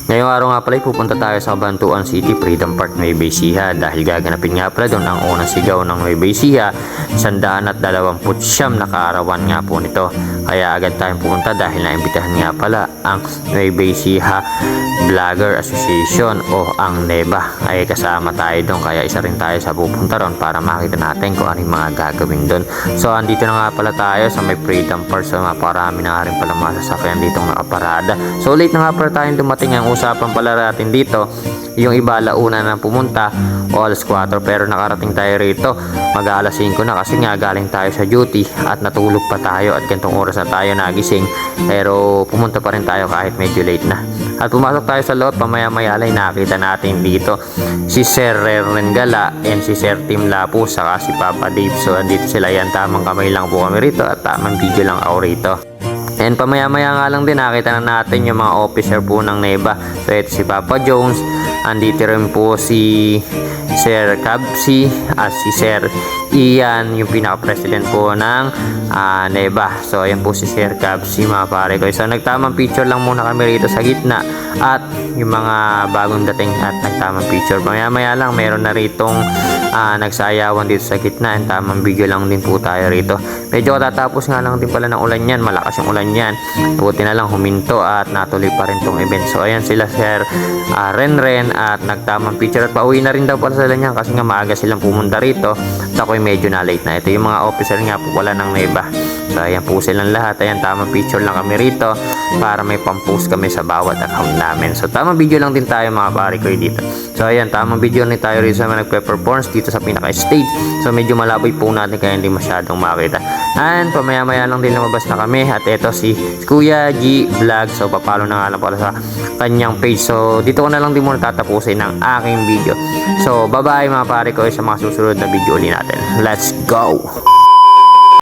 Ngayong araw nga pala pupunta tayo sa Cabanatuan City, Freedom Park, Nueva Ecija dahil gaganapin nga pala doon ang unang sigaw ng Nueva Ecija, 129 na kaarawan nga po nito. Kaya agad tayong pupunta dahil naimbitahan nga pala ang Nueva Ecija Vlogger Association o ang NEVA. Ay kasama tayo doon, kaya isa rin tayo sa pupunta ron para makita natin kung ano yung mga gagawin doon. So andito na nga pala tayo sa may Freedom Park, so maparami na nga rin pala mga sasakyan dito nakaparada. So late na nga pala tayong dumating. Ang usapan pala natin dito, yung iba alauna na pumunta o alas 4, pero nakarating tayo rito mag alas 5 na kasi nga galing tayo sa duty at natulog pa tayo at gantong oras na tayo nagising, pero pumunta pa rin tayo kahit medyo late na. At pumasok tayo sa loob, pamaya-maya lang nakita natin dito si Sir Reren Gala and si Sir Tim Lapu saka si Papa Dave. So andito sila, yan, tamang kamay lang po kami rito at tamang video lang ako rito. And pamaya-maya nga lang din nakita na natin yung mga officer po ng NEVA. So ito si Papa Jones, andito rin po si Sir Cabsi at si Sir Ian, yung pinaka-president po ng NEVA. So ayan po si Sir Cabsi mga pare ko. So nagtamang picture lang muna kami rito sa gitna at yung mga bagong dating at nagtamang picture. Maya-maya lang meron na ritong nagsayawan dito sa gitna and tamang video lang din po tayo rito. Medyo katatapos nga lang din pala ng ulan yan, malakas yung ulan yan. Buti na lang huminto at natuloy pa rin tong event. So ayan sila Sir Renren at nagtamang picture at pauwi na rin daw pala sila niyan kasi nga maaga silang pumunta rito at ako'y medyo na late na. Ito yung mga officer nga po pala ng NEVA. So ayan po silang lahat. Ayan, tamang picture lang kami rito para may pampost kami sa bawat account namin. So tamang video lang din tayo mga pare ko dito. So ayan, tamang video rin tayo rito sa mga nagpe-performance dito sa pinaka-stage. So medyo malaboy po natin kaya hindi masyadong makita. And pamaya-maya lang din lumabas na kami at ito si Kuya G Vlog. So papalo na nga lang pala sa kanyang page. So dito ko na lang din muna tatapusin ng aking video. So bye bye mga pare ko sa mga susunod na video ulit natin. Let's go!